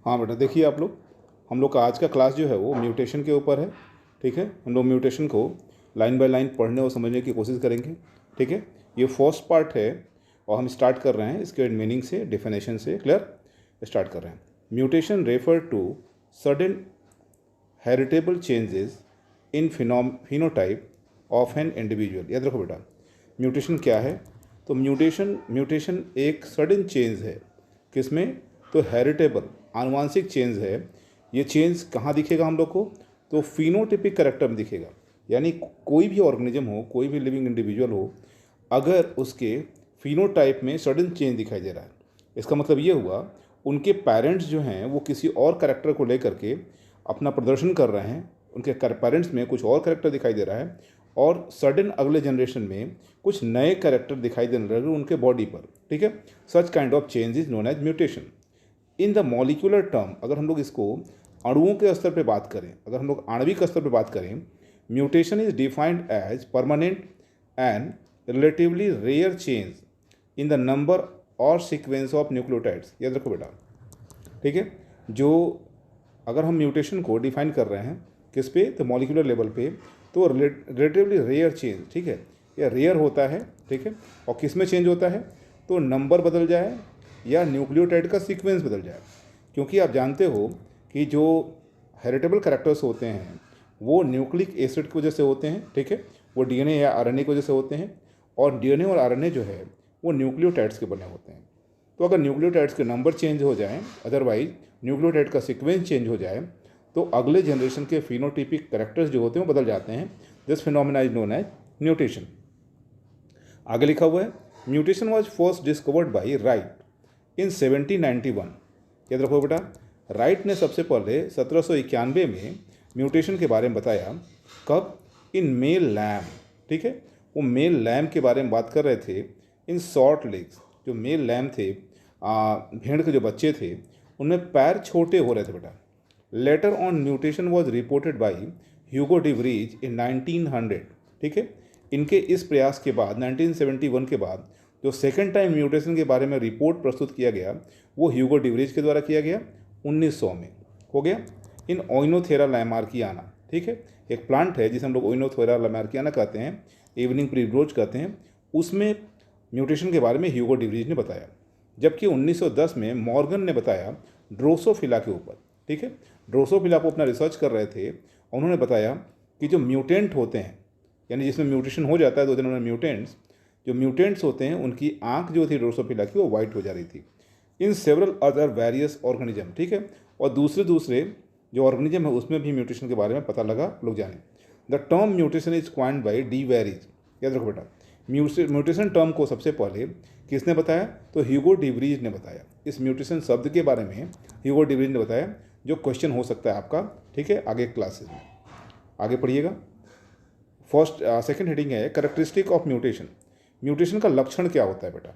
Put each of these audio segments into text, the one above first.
हाँ बेटा, देखिए आप लोग, हम लोग का आज का क्लास जो है वो म्यूटेशन के ऊपर है। ठीक है, हम लोग म्यूटेशन को लाइन बाय लाइन पढ़ने और समझने की कोशिश करेंगे। ठीक है, ये फर्स्ट पार्ट है और हम स्टार्ट कर रहे हैं इसके मीनिंग से, डेफिनेशन से। क्लियर, स्टार्ट कर रहे हैं। Mutation refer to sudden heritable changes in phenotype of an individual. याद रखो बेटा, म्यूटेशन क्या है? तो म्यूटेशन एक सडन चेंज है। किसमें? तो हेरिटेबल, आनुवांशिक चेंज है। ये चेंज कहाँ दिखेगा हम लोग को? तो फिनोटिपिक कैरेक्टर में दिखेगा। यानी कोई भी ऑर्गेनिज्म हो, कोई भी लिविंग इंडिविजुअल हो, अगर उसके फिनोटाइप में सडन चेंज दिखाई दे रहा है, इसका मतलब ये हुआ उनके पेरेंट्स जो हैं वो किसी और कैरेक्टर को लेकर के अपना प्रदर्शन कर रहे हैं। उनके पेरेंट्स में कुछ और कैरेक्टर दिखाई दे रहा है और सडन अगले जनरेशन में कुछ नए कैरेक्टर दिखाई देने लगे उनके बॉडी पर। ठीक है, such kind of change is known as mutation. In the molecular term, अगर हम लोग इसको अणुओं के स्तर पे बात करें, अगर हम लोग आणविक स्तर पे बात करें, mutation is defined as permanent and relatively rare change in the number और सीक्वेंस ऑफ न्यूक्लियोटाइड्स। याद रखो बेटा, ठीक है, जो अगर हम म्यूटेशन को डिफाइन कर रहे हैं किस पे? तो मॉलिक्यूलर लेवल पे, तो रिलेटिवली रेयर चेंज, ठीक है, या रेयर होता है। ठीक है, और किस में चेंज होता है? तो नंबर बदल जाए या न्यूक्लियोटाइड का सीक्वेंस बदल जाए। क्योंकि आप जानते हो कि जो हेरिटेबल कैरेक्टर्स होते हैं वो न्यूक्लिक एसिड की वजह से होते हैं। ठीक है, वो डीएनए या आरएनए की वजह से होते हैं, और डीएनए और आरएनए जो है वो न्यूक्लियोटाइड्स के बने होते हैं। तो अगर न्यूक्लियोटाइड्स के नंबर चेंज हो जाएं, अदरवाइज न्यूक्लियोटाइड का सीक्वेंस चेंज हो जाए, तो अगले जनरेशन के फिनोटिपिक कैरेक्टर्स जो होते हैं वो बदल जाते हैं। This phenomena is known as mutation. आगे लिखा हुआ है, mutation was first discovered by Wright in 1791। याद रखो बेटा, राइट ने सबसे पहले 1791 में म्यूटेशन के बारे में बताया। कब? In male lamb. ठीक है, वो मेल लैम के बारे में बात कर रहे थे। इन शॉर्ट लेग्स, जो मेल लैम थे, भेड़ के जो बच्चे थे, उनमें पैर छोटे हो रहे थे बेटा। Letter on mutation was reported by Hugo de Vries in 1900। ठीक है, इनके इस प्रयास के बाद 1971 के बाद जो सेकेंड टाइम म्यूटेशन के बारे में रिपोर्ट प्रस्तुत किया गया वो ह्यूगो डी वरीज के द्वारा किया गया 1900 में। हो गया इन ओइनोथेरा लैमार्कियाना। ठीक है, एक प्लांट है जिसे हम लोग ओइनोथेरा लैमार्कियाना कहते हैं, इवनिंग प्रीब्रोच कहते हैं, उसमें म्यूटेशन के बारे में ह्यूगो डी वरीज ने बताया। जबकि 1910 में मॉर्गन ने बताया ड्रोसोफिला के ऊपर। ठीक है, ड्रोसोफिला को अपना रिसर्च कर रहे थे, उन्होंने बताया कि जो म्यूटेंट होते हैं, यानी जिसमें म्यूटेशन हो जाता है, दो जनों में म्यूटेंट्स, जो म्यूटेंट्स होते हैं उनकी आंख जो थी ड्रोसोफिला की वो वाइट हो जा रही थी। In several other various organism. ठीक है, और दूसरे जो ऑर्गेनिज्म है उसमें भी म्यूटेशन के बारे में पता लगा। लोग जाने the term mutation is coined by de Vries. याद रखो बेटा, म्यूटेशन टर्म को सबसे पहले किसने बताया? तो ह्यूगो डी वरीज ने बताया। इस म्यूटेशन शब्द के बारे में ह्यूगो डी वरीज ने बताया, जो क्वेश्चन हो सकता है आपका। ठीक है, आगे क्लासेस में आगे पढ़िएगा। सेकंड हेडिंग है कैरेक्टरिस्टिक ऑफ म्यूटेशन। म्यूटेशन का लक्षण क्या होता है बेटा?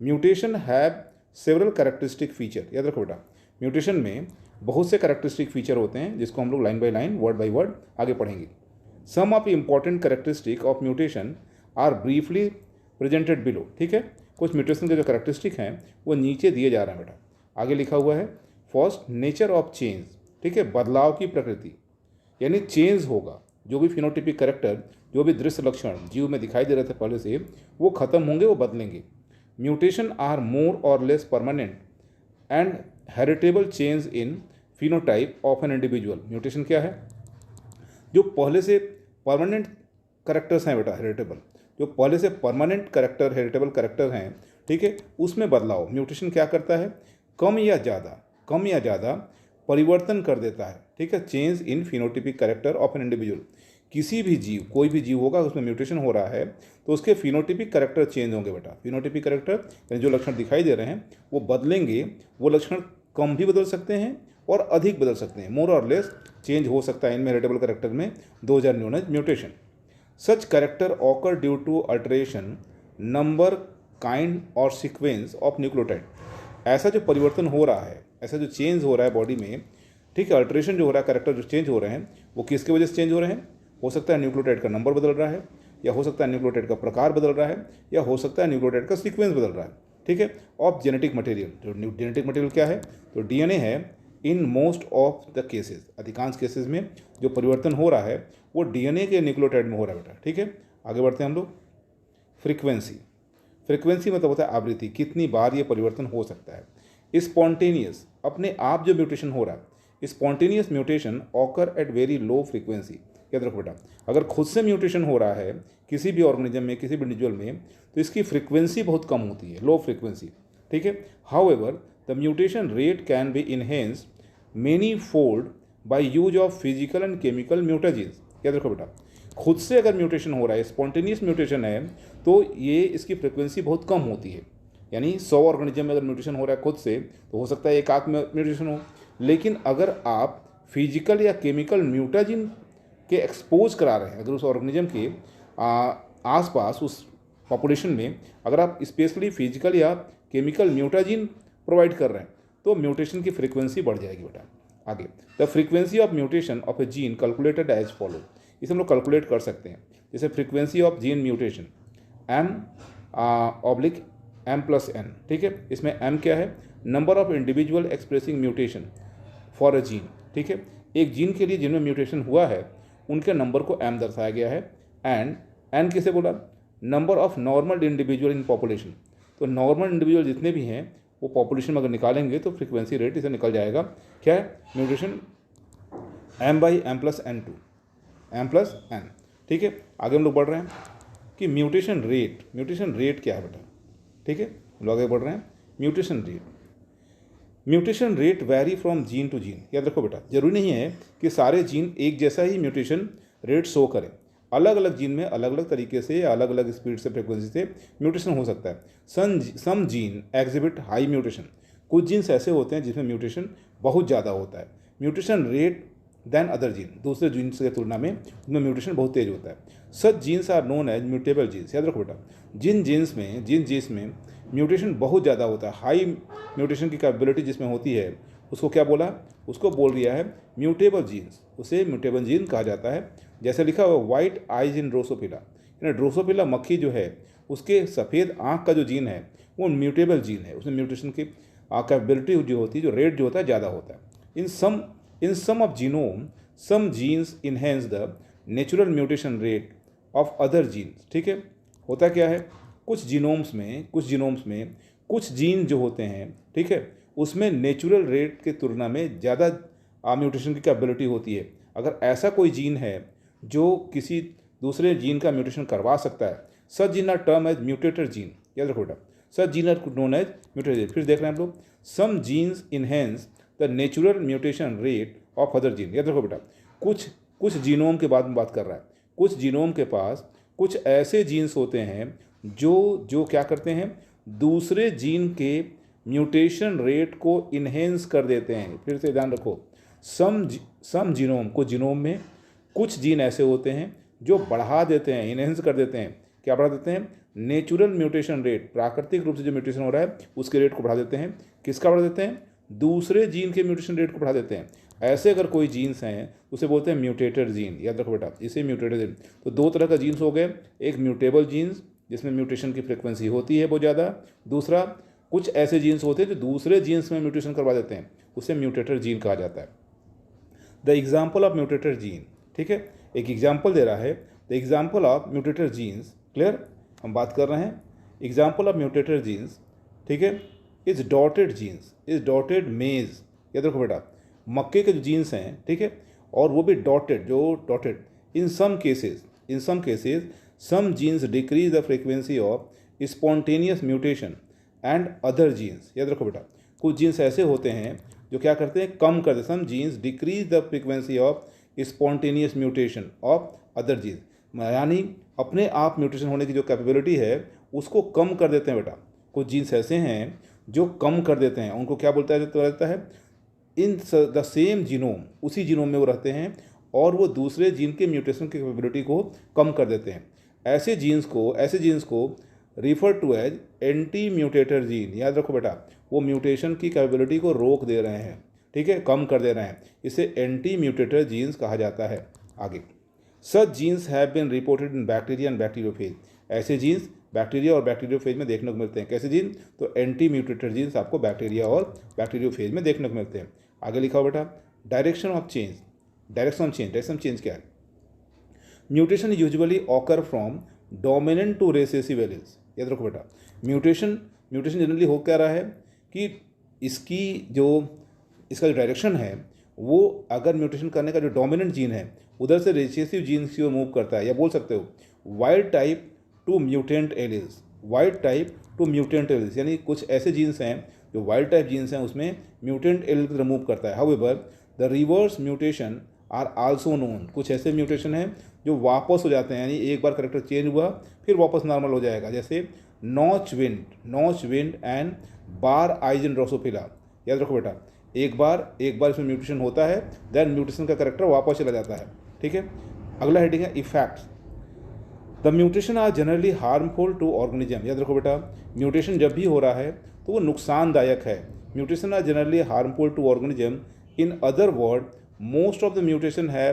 Mutation have several characteristic feature. याद रखो बेटा, म्यूटेशन में बहुत से कैरेक्टरिस्टिक फीचर होते हैं जिसको हम लोग line by line, word by word आगे पढ़ेंगे। Some of important characteristic of mutation are briefly presented below. ठीक है, कुछ म्यूटेशन के जो कैरेक्टरिस्टिक हैं वो नीचे दिए जा रहे हैं बेटा। आगे लिखा हुआ है, फर्स्ट नेचर ऑफ चेंज। ठीक है, बदलाव की प्रकृति, यानी चेंज होगा। जो भी फिनोटिपिक कैरेक्टर, जो भी दृश्य लक्षण जीव में दिखाई दे रहे थे पहले से, वो खत्म होंगे, वो बदलेंगे। म्यूटेशन आर मोर और less permanent and heritable change in phenotype of an individual. Mutation क्या है? जो पहले से परमानेंट कैरेक्टर्स हैं बेटा, हेरिटेबल, जो पहले से परमानेंट कैरेक्टर, हेरिटेबल कैरेक्टर हैं, ठीक है, उसमें बदलाव म्यूटेशन क्या करता है? कम या ज़्यादा परिवर्तन कर देता है। ठीक है, change in phenotypic character of an individual. किसी भी जीव, कोई भी जीव होगा उसमें म्यूटेशन हो रहा है तो उसके फिनोटिपिक कैरेक्टर चेंज होंगे बेटा। फिनोटिपिक कैरेक्टर यानी जो लक्षण दिखाई दे रहे हैं वो बदलेंगे। वो लक्षण कम भी बदल सकते हैं और अधिक बदल सकते हैं, मोर और लेस चेंज हो सकता है इनमें, हेरिटेबल कैरेक्टर में। 2000 known as mutation. Such character occur due to alteration number, kind or sequence of nucleotide. ऐसा जो परिवर्तन हो रहा है, ऐसा जो चेंज हो रहा है बॉडी में, ठीक है, अल्टरेशन जो हो रहा है, कैरेक्टर जो चेंज हो रहे हैं, वो किसकी वजह से चेंज हो रहे हैं? हो सकता है न्यूक्लियोटाइड का नंबर बदल रहा है, या हो सकता है न्यूक्लियोटाइड का प्रकार बदल रहा है, या हो सकता है न्यूक्लियोटाइड का सीक्वेंस बदल रहा है। ठीक है, ऑफ जेनेटिक मटेरियल। जो जेनेटिक मटेरियल क्या है? तो डीएनए है, in most of the cases, अधिकांश केसेस में जो परिवर्तन हो रहा है वो डीएनए के न्यूक्लियोटाइड में हो रहा है बेटा। ठीक है, आगे बढ़ते हैं हम लोग। फ्रीक्वेंसी मतलब होता है आवृत्ति, कितनी बार ये परिवर्तन हो सकता है। स्पॉन्टेनियस, अपने आप जो म्यूटेशन हो रहा है, spontaneous mutation occur at very low frequency. याद रखो बेटा, अगर खुद से म्यूटेशन हो रहा है किसी भी ऑर्गेनिज्म में, किसी भी इंडिविजुअल में, तो इसकी फ्रीक्वेंसी बहुत कम होती है, लो फ्रीक्वेंसी। ठीक है, however the mutation rate can be enhanced many fold by use of physical and chemical mutagens. याद रखो बेटा, खुद से अगर म्यूटेशन हो रहा है, स्पॉन्टेनियस म्यूटेशन है, तो ये इसकी फ्रीक्वेंसी बहुत कम होती है। यानी 100 ऑर्गेनिज्म में अगर म्यूटेशन हो रहा है खुद से, तो हो सकता है एक आध में म्यूटेशन हो। लेकिन अगर आप फिजिकल या केमिकल म्यूटाजिन के एक्सपोज करा रहे हैं, अगर उस ऑर्गेनिज्म के आसपास उस पॉपुलेशन में अगर आप स्पेशली फिजिकल या केमिकल म्यूटाजिन प्रोवाइड कर रहे हैं, तो म्यूटेशन की फ्रीक्वेंसी बढ़ जाएगी बेटा। आगे, the frequency of mutation of a gene calculated as follow. इसे हम लोग कैलकुलेट कर सकते हैं, जैसे frequency of gene mutation m/m+n। ठीक है, इसमें m क्या है, number of individual expressing mutation for a gene. ठीक है, एक जीन के लिए जिनमें म्यूटेशन हुआ है उनके नंबर को m दर्शाया गया है। एंड n किसे बोला, number of normal individual in population. तो नॉर्मल इंडिविजुअल जितने भी हैं वो पॉपुलेशन में अगर निकालेंगे तो फ्रीक्वेंसी रेट इसे निकल जाएगा। क्या है, म्यूटेशन m/m+n2, m+n। ठीक है, आगे हम लोग बढ़ रहे हैं कि म्यूटेशन रेट क्या है बेटा। ठीक है, हम लोग आगे बढ़ रहे हैं। Mutation rate vary from gene to gene. याद रखो बेटा, जरूरी नहीं है कि सारे जीन एक जैसा ही म्यूटेशन रेट शो करें। अलग अलग जीन में अलग अलग तरीके से, अलग अलग स्पीड से, फ्रिक्वेंसी से म्यूटेशन हो सकता है। Some gene exhibit high mutation. कुछ जीन्स ऐसे होते हैं जिसमें म्यूटेशन बहुत ज़्यादा होता है। Mutation rate than other gene, दूसरे जीन्स की तुलना में उनमें म्यूटेशन बहुत तेज होता है। Such genes are known as mutable genes. याद रखो बेटा, जिन जीन्स में म्यूटेशन बहुत ज़्यादा होता है, हाई म्यूटेशन की कैपेबिलिटी जिसमें होती है, उसको क्या बोला, उसको बोल दिया है म्यूटेबल जीन्स। उसे म्यूटेबल जीन कहा जाता है। जैसे लिखा हुआ वाइट आइज इन ड्रोसोफिला, यानी ड्रोसोफिला मक्खी जो है उसके सफ़ेद आँख का जो जीन है वो म्यूटेबल जीन है। उसमें म्यूटेशन की कैपेबिलिटी जो होती है, जो रेट जो होता है, ज़्यादा होता है। In some of genome some genes enhance the natural mutation rate of other genes. ठीक है, होता क्या है, कुछ जीनोम्स में कुछ जीन जो होते हैं, ठीक है, उसमें नेचुरल रेट के तुलना में ज़्यादा म्यूटेशन की कैपेबिलिटी होती है। अगर ऐसा कोई जीन है जो किसी दूसरे जीन का म्यूटेशन करवा सकता है, such gene are term as mutator gene. याद रखो बेटा, such gene are known as mutator gene. फिर देख रहे हैं हम लोग, some genes enhance the natural mutation rate of other gene. याद रखो बेटा, कुछ जीनोम के बाद में बात कर रहा है। कुछ जीनोम के पास कुछ ऐसे जीन्स होते हैं जो क्या करते हैं, दूसरे जीन के म्यूटेशन रेट को इन्हेंस कर देते हैं। फिर से ध्यान रखो, सम जीनोम, कुछ जीनोम में कुछ जीन ऐसे होते हैं जो बढ़ा देते हैं, इन्हेंस कर देते हैं। क्या बढ़ा देते हैं, नेचुरल म्यूटेशन रेट, प्राकृतिक रूप से जो म्यूटेशन हो रहा है उसके रेट को बढ़ा देते हैं। किसका बढ़ा देते हैं, दूसरे जीन के म्यूटेशन रेट को बढ़ा देते हैं। ऐसे अगर कोई जीन्स हैं उसे बोलते हैं म्यूटेटेड जीन। याद रखो बेटा, इसे म्यूटेटेड जीन। तो दो तरह का जीन्स हो गए, एक म्यूटेबल जीन्स जिसमें म्यूटेशन की फ्रिक्वेंसी होती है बहुत ज़्यादा, दूसरा कुछ ऐसे जीन्स होते हैं जो दूसरे जीन्स में म्यूटेशन करवा देते हैं, उसे म्यूटेटेड जीन कहा जाता है। The example of mutated gene, ठीक है, एक एग्जाम्पल दे रहा है, the example of mutated genes. Clear, हम बात कर रहे हैं एग्जाम्पल ऑफ म्यूटेटेड जीन्स। ठीक है, is dotted genes, is dotted maize. याद रखो बेटा, मक्के के जो जीन्स हैं, ठीक है, और वो भी डॉटेड, जो dotted in some cases some genes decrease the frequency of spontaneous mutation and other genes. याद रखो बेटा, कुछ जीन्स ऐसे होते हैं जो क्या करते हैं, कम कर देते हैं। Some genes decrease the frequency of spontaneous mutation of other genes, यानी अपने आप म्यूटेशन होने की जो कैपेबिलिटी है उसको कम कर देते हैं बेटा। कुछ जीन्स ऐसे हैं जो कम कर देते हैं, उनको क्या बोलता है, इन द सेम जीनोम, उसी जीनोम में वो रहते हैं और वो दूसरे जीन के म्यूटेशन की कैपेबिलिटी को कम कर देते हैं। ऐसे जीन्स को refer to as antimutator gene. याद रखो बेटा, वो म्यूटेशन की कैपेबिलिटी को रोक दे रहे हैं, ठीक है, कम कर दे रहे हैं, इसे एंटी म्यूटेटर जीन्स कहा जाता है। आगे, such genes have been reported in bacteria and bacteriophage. ऐसे जीन्स बैक्टीरिया और बैक्टीरियोफेज में देखने को मिलते हैं। कैसे जीन, तो एंटी म्यूटेटर जीन्स आपको बैक्टीरिया और बैक्टीरियोफेज में देखने को मिलते हैं। आगे लिखा हो बेटा direction of change. Direction change क्या है? Mutation usually occur from dominant to recessive alleles. याद रखो बेटा, म्यूटेशन जनरली हो क्या रहा है कि इसका जो डायरेक्शन है वो अगर म्यूटेशन करने का जो डोमिनेंट जीन है उधर से रिसेसिव जीन की ओर मूव करता है, या बोल सकते हो wild type two mutant alleles. Wild type two mutant alleles यानी कुछ ऐसे जीन्स हैं जो वाइल्ड टाइप जीन्स हैं उसमें म्यूटेंट एलील की तरह मूव करता है। However the reverse mutation are also known. कुछ ऐसे म्यूटेशन हैं जो वापस हो जाते हैं, यानी एक बार करेक्टर चेंज हुआ फिर वापस नॉर्मल हो जाएगा, जैसे notch wind and bar eigen Drosophila. याद रखो बेटा, एक बार इसमें म्यूटेशन होता है, देन म्यूटेशन का करेक्टर वापस चला जाता है। ठीक है, अगला हेडिंग है effects. The mutation are generally harmful to organism. याद रखो बेटा, म्यूटेशन जब भी हो रहा है तो वो नुकसानदायक है। Mutation are generally harmful to organism. In other word most of the mutation है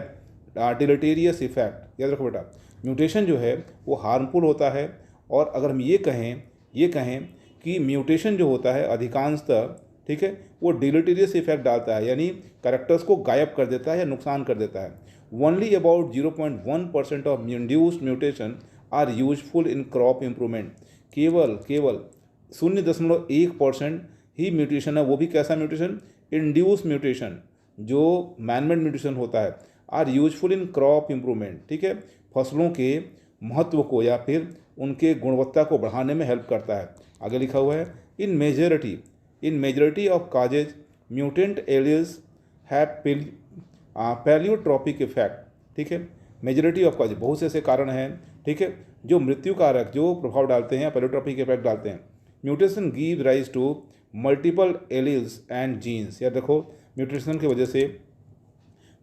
डिलेटेरियस इफेक्ट। याद रखो बेटा, म्यूटेशन जो है वो हार्मफुल होता है, और अगर हम ये कहें कि म्यूटेशन जो होता है अधिकांशतः, ठीक है, वो डिलेटेरियस इफेक्ट डालता है, यानी कैरेक्टर्स को गायब कर देता है या नुकसान कर देता है। Only about 0.1% of induced mutation are useful in crop improvement. केवल 0.1% ही म्यूटेशन है, वो भी कैसा म्यूटेशन? इंड्यूस म्यूटेशन, जो मैनमेड म्यूटेशन होता है, are useful in crop improvement. ठीक है, फसलों के महत्व को या फिर उनके गुणवत्ता को बढ़ाने में हेल्प करता है। आगे लिखा हुआ है in majority of cases mutant alleles have pleiotropic effect. ठीक है, मेजॉरिटी ऑफ काजेज, बहुत से ऐसे कारण हैं, ठीक है, जो मृत्यु कारक जो प्रभाव डालते हैं, पैलियोट्रॉपिक इफेक्ट डालते हैं। Mutation give rise to multiple alleles and genes. याद रखो, म्यूटेशन की वजह से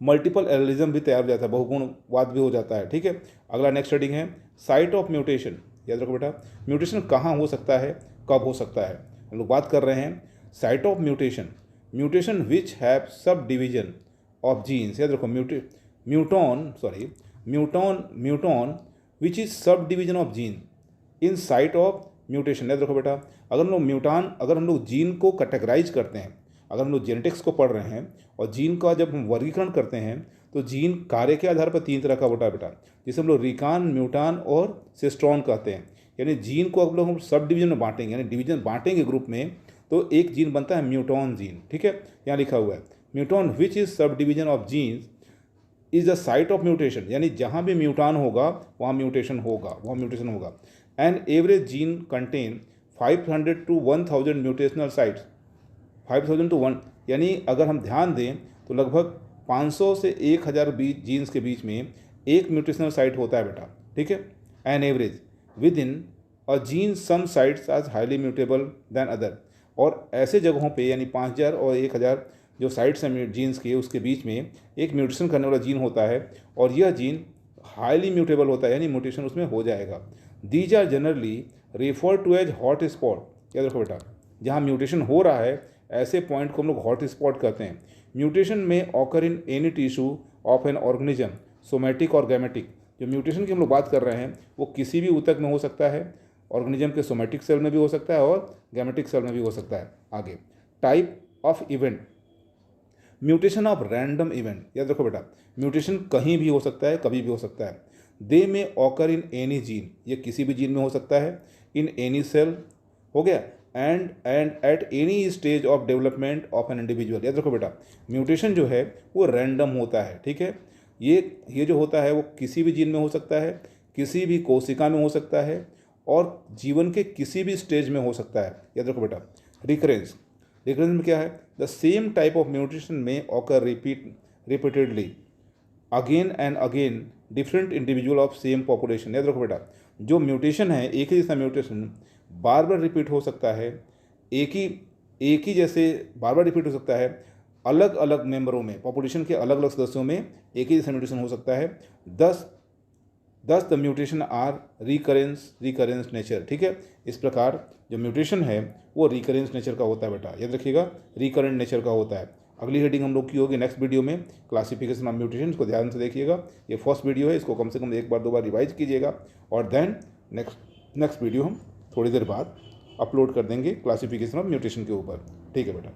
मल्टीपल एलिज्म भी तैयार हो जाता है, बहुगुणवाद भी हो जाता है। ठीक है, अगला नेक्स्ट हेडिंग है साइट ऑफ म्यूटेशन। याद रखो बेटा, म्यूटेशन कहाँ हो सकता है, कब हो सकता है? हम लोग बात कर रहे हैं site of mutation which have sub division of genes. याद रखो, muton which is sub division of gene in site of mutation. याद रखो बेटा, अगर हम लोग जीन को कैटेगराइज करते हैं, अगर हम लोग जेनेटिक्स को पढ़ रहे हैं और जीन का जब हम वर्गीकरण करते हैं तो जीन कार्य के आधार पर 3 तरह का होता है बेटा, जिसे हम लोग रिकान, म्यूटान और सिस्ट्रॉन कहते हैं। यानी जीन को अब लोग हम सब डिवीजन में बांटेंगे, यानी डिवीजन बांटेंगे ग्रुप में, तो एक जीन बनता है म्यूटॉन जीन। ठीक है, यहाँ लिखा हुआ है muton which is sub division of genes is the site of mutation, यानी जहाँ भी म्यूटान होगा वहाँ म्यूटेशन होगा। And average gene contain 500 to 1000 mutational sites. 5000 to 1, यानी अगर हम ध्यान दें तो लगभग 500 से 1000 जीन्स के बीच में एक म्यूटेशनल साइट होता है बेटा। ठीक है, an average within a gene some sites are highly mutable than other. और ऐसे जगहों पे यानी 5000 और 1000 जो साइट्स हैं जीन्स के, उसके बीच में एक म्यूटेशन करने वाला जीन होता है और यह जीन हाईली म्यूटेबल होता है, यानी म्यूटेशन उसमें हो जाएगा। These are generally refer to as hot spot. याद रखो बेटा, जहाँ म्यूटेशन हो रहा है ऐसे पॉइंट को हम लोग हॉट स्पॉट कहते हैं। Mutation may occur in any tissue of an organism, somatic और गैमेटिक। जो म्यूटेशन की हम लोग बात कर रहे हैं वो किसी भी ऊतक में हो सकता है, ऑर्गेनिज्म के सोमैटिक सेल में भी हो सकता है और गैमेटिक सेल में भी हो सकता है। आगे type of event, mutation of random event. याद रखो बेटा, म्यूटेशन कहीं भी हो सकता है, कभी भी हो सकता है। दे में ऑकर इन एनी जीन, ये किसी भी जीन में हो सकता है, इन एनी सेल हो गया, and at any stage of development of an individual. याद रखो बेटा, म्यूटेशन जो है वो रैंडम होता है। ठीक है, ये जो होता है वो किसी भी जीन में हो सकता है, किसी भी कोशिका में हो सकता है और जीवन के किसी भी स्टेज में हो सकता है। याद रखो बेटा, रिकरेंस में क्या है? The same type of mutation may occur repeatedly again and again different individual of same population. याद रखो बेटा, जो म्यूटेशन है एक ही जैसा म्यूटेशन बार बार रिपीट हो सकता है, एक ही जैसे बार बार रिपीट हो सकता है, अलग अलग मेंबरों में, पॉपुलेशन के अलग अलग सदस्यों में एक ही जैसा म्यूटेशन हो सकता है। Thus the mutation are recurrence nature. ठीक है, इस प्रकार जो म्यूटेशन है वो रिकरेंस नेचर का होता है बेटा, याद रखिएगा, रिकरेंट नेचर का होता है। अगली हेडिंग हम लोग की होगी नेक्स्ट वीडियो में क्लासिफिकेशन ऑफ म्यूटेशन। इसको ध्यान से देखिएगा, ये फर्स्ट वीडियो है, इसको कम से कम 1-2 बार रिवाइज कीजिएगा और देन नेक्स्ट वीडियो हम थोड़ी देर बाद अपलोड कर देंगे क्लासिफिकेशन ऑफ म्यूटेशन के ऊपर। ठीक है बेटा।